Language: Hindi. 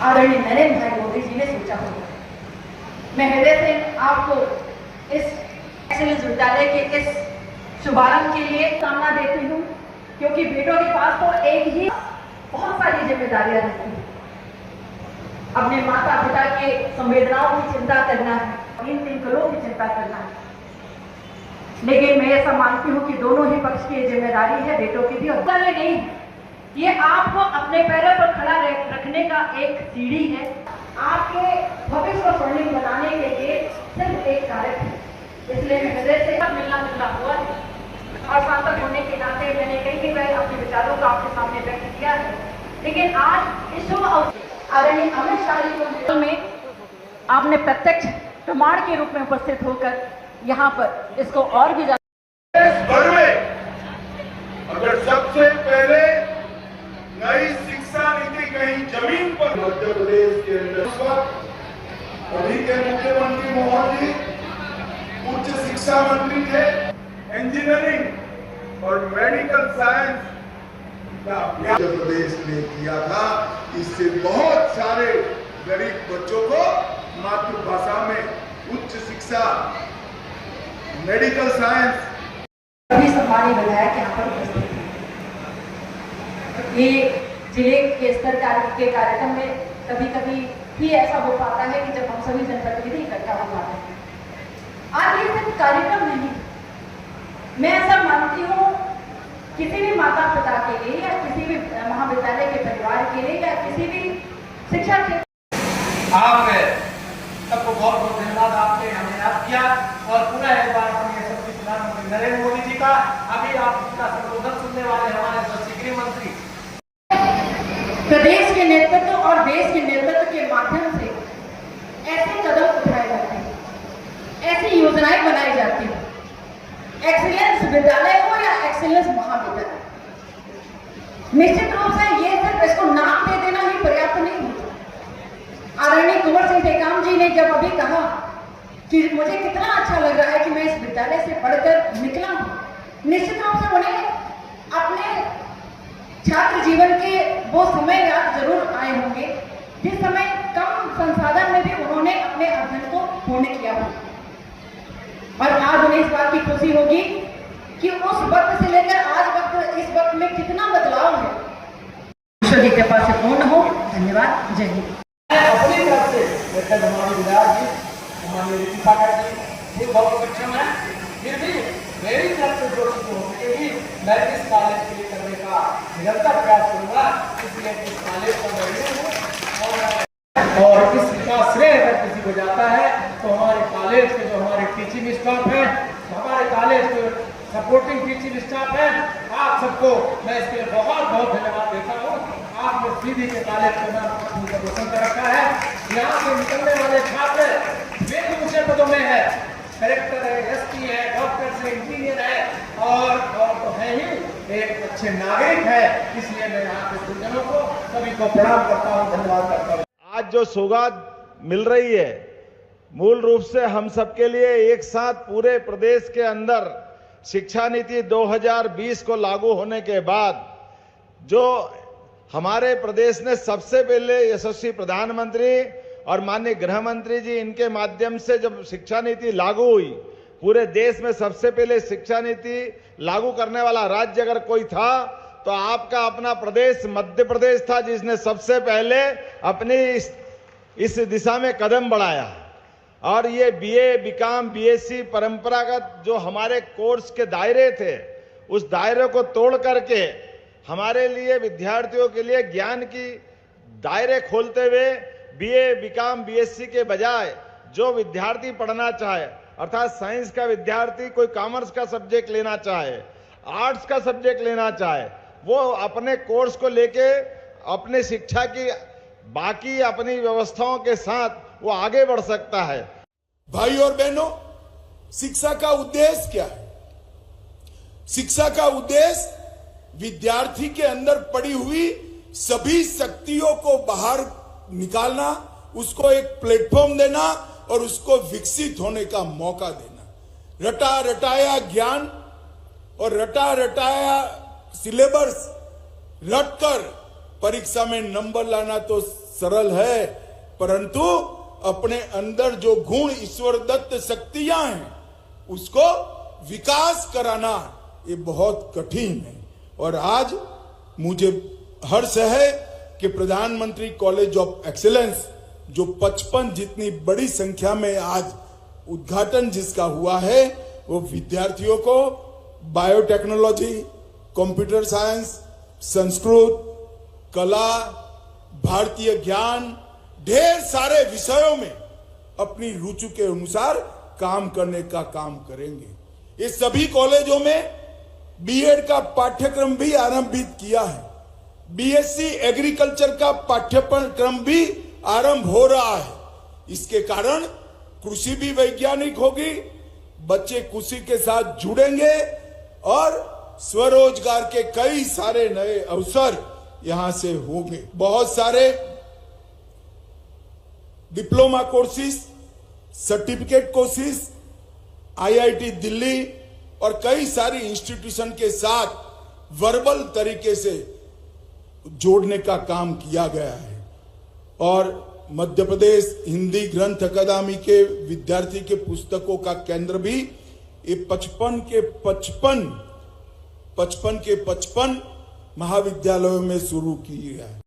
आदरणीय नरेंद्र भाई मोदी जी ने सोचा होगा। मैं हृदय से आपको इस एक्सीलेंस विद्यालय के इस शुभारंभ के लिए कामना देती हूँ, क्योंकि बेटों के पास तो एक ही बहुत सारी जिम्मेदारियां रहती हैं। अपने माता पिता के संवेदनाओं की चिंता करना है, इन 3 करोड़ की चिंता करना है, लेकिन मैं ऐसा मानती हूँ कि दोनों ही पक्ष की जिम्मेदारी है, बेटों की भी और नहीं है। ये आपको अपने पैरों पर खड़ा रखने का एक सीढ़ी है। आपके भविष्य को स्वर्णिम बनाने के लिए सिर्फ एक कारक है। इसलिए मैं हृदय से मिलना हुआ है और सांसद होने के नाते मैंने कई बार अपने विचारों को आपके सामने व्यक्त किया है। लेकिन आज इस शुभ अवसर आदरणीय अमित शाह जी को में आपने प्रत्यक्ष प्रमाण के रूप में उपस्थित होकर यहाँ पर इसको और भी भर में अगर सबसे पहले नई शिक्षा नीति कहीं जमीन पर मध्य प्रदेश के अंदर अभी के मुख्यमंत्री मोहन जी उच्च शिक्षा मंत्री थे। इंजीनियरिंग और मेडिकल साइंस का मध्य प्रदेश ने किया था। इससे बहुत सारे गरीब बच्चों को मातृभाषा में उच्च शिक्षा, मेडिकल साइंस सभी सम्मानित विधायक यहाँ पर उपस्थित हैं। ये जिले के स्तर के कार्यक्रम में कभी ही ऐसा हो पाता है कि जब हम सभी जनप्रतिनिधि इकट्ठा हो पाते हैं। आज ये सिर्फ कार्यक्रम नहीं, मैं ऐसा मानती हूँ किसी भी माता पिता के लिए या किसी भी महाविद्यालय के परिवार के लिए या किसी भी शिक्षा क्षेत्र। आप सबको बहुत बहुत धन्यवाद, आपने हमें याद किया और पूरा एक बार हम ये सब प्रधानमंत्री नरेंद्र मोदी जी का अभी आपका संबोधन सुनने वाले हमारे संस्कृति मंत्री। प्रदेश के नेतृत्व और देश के नेतृत्व के माध्यम से ऐसे कदम उठाए जाते हैं, ऐसी योजनाएं बनाई जाती हैं, एक्सीलेंस विद्यालय हो या एक्सीलेंस महाविद्यालय। निश्चित रूप से ये सिर्फ इसको नाम दे देना ही पर्याप्त नहीं होता। आदरणीय कुंवर सिंह टेकाम जी ने जब अभी कहा कि मुझे कितना अच्छा लग रहा है कि मैं इस विद्यालय से पढ़कर निकला हूं, निश्चित रूप से उन्हें अपने छात्र जीवन के वो समय याद जरूर आए होंगे जिस समय कम संसाधन में भी उन्होंने अपने अध्ययन को पूर्ण किया हो। और आज उन्हें इस बात की खुशी होगी कि उस वक्त से लेकर आज वक्त इस वक्त में कितना बदलाव है। ईश्वर की कृपा से पूर्ण हो। धन्यवाद। जय हिंद। अपनी तरफ से हमारे विधायक जी, हमारे रीतिका जी बहुत सक्षम है, फिर भी मेरी तरफ से जो हो सकेगी मैं इस कॉलेज के लिए करने का निरंतर प्रयास करूंगा। इसलिए इस कॉलेज का मैं और इसका श्रेय अगर किसी को जाता है तो हमारे कॉलेज के जो हमारे टीचिंग स्टाफ है, हमारे कॉलेज के सपोर्टिंग टीचिंग स्टाफ है, आप सबको मैं इसके लिए बहुत बहुत धन्यवाद देता हूँ। आपने सीधी के कॉलेज का नाम रोशन कर रखा है। यहाँ से निकलने वाले छात्र विभिन्न विषय पदों में है, कलेक्टर है, एसपी है, डॉक्टर है, इंजीनियर है और तो है ही एक अच्छे नागरिक है। इसलिए मैं यहाँ के गुरुजनों को सभी को प्रणाम करता हूँ, धन्यवाद करता हूँ। आज जो सौगात मिल रही है मूल रूप से हम सबके लिए एक साथ पूरे प्रदेश के अंदर शिक्षा नीति 2020 को लागू होने के बाद जो हमारे प्रदेश ने सबसे पहले यशस्वी प्रधानमंत्री और माननीय गृह मंत्री जी इनके माध्यम से जब शिक्षा नीति लागू हुई, पूरे देश में सबसे पहले शिक्षा नीति लागू करने वाला राज्य अगर कोई था तो आपका अपना प्रदेश मध्य प्रदेश था, जिसने सबसे पहले अपनी इस दिशा में कदम बढ़ाया। और ये बीए, बीकॉम, बीएससी परंपरागत जो हमारे कोर्स के दायरे थे, उस दायरे को तोड़ करके हमारे लिए विद्यार्थियों के लिए ज्ञान की दायरे खोलते हुए बीए, बीकॉम, बीएससी के बजाय जो विद्यार्थी पढ़ना चाहे, अर्थात साइंस का विद्यार्थी कोई कॉमर्स का सब्जेक्ट लेना चाहे, आर्ट्स का सब्जेक्ट लेना चाहे, वो अपने कोर्स को लेके अपने शिक्षा की बाकी अपनी व्यवस्थाओं के साथ वो आगे बढ़ सकता है। भाई और बहनों, शिक्षा का उद्देश्य क्या है? शिक्षा का उद्देश्य विद्यार्थी के अंदर पड़ी हुई सभी शक्तियों को बाहर निकालना, उसको एक प्लेटफॉर्म देना और उसको विकसित होने का मौका देना। रटा रटाया ज्ञान और रटा रटाया सिलेबस रटकर परीक्षा में नंबर लाना तो सरल है, परंतु अपने अंदर जो गुण ईश्वर दत्त शक्तियां हैं उसको विकास कराना ये बहुत कठिन है। और आज मुझे हर्ष है कि प्रधानमंत्री कॉलेज ऑफ एक्सीलेंस जो 55 जितनी बड़ी संख्या में आज उद्घाटन जिसका हुआ है, वो विद्यार्थियों को बायोटेक्नोलॉजी, कंप्यूटर साइंस, संस्कृत, कला, भारतीय ज्ञान, ढेर सारे विषयों में अपनी रुचि के अनुसार काम करने का काम करेंगे। ये सभी कॉलेजों में बीएड का पाठ्यक्रम भी आरंभित किया है। बीएससी एग्रीकल्चर का पाठ्यक्रम भी आरंभ हो रहा है। इसके कारण कृषि भी वैज्ञानिक होगी, बच्चे कृषि के साथ जुड़ेंगे और स्वरोजगार के कई सारे नए अवसर यहां से होंगे। बहुत सारे diploma courses, certificate courses IIT Delhi और कई सारी इंस्टीट्यूशन के साथ वर्बल तरीके से जोड़ने का काम किया गया है। और मध्य प्रदेश हिंदी ग्रंथ अकादमी के विद्यार्थी के पुस्तकों का केंद्र भी ये 55 के 55 महाविद्यालयों में शुरू किया है।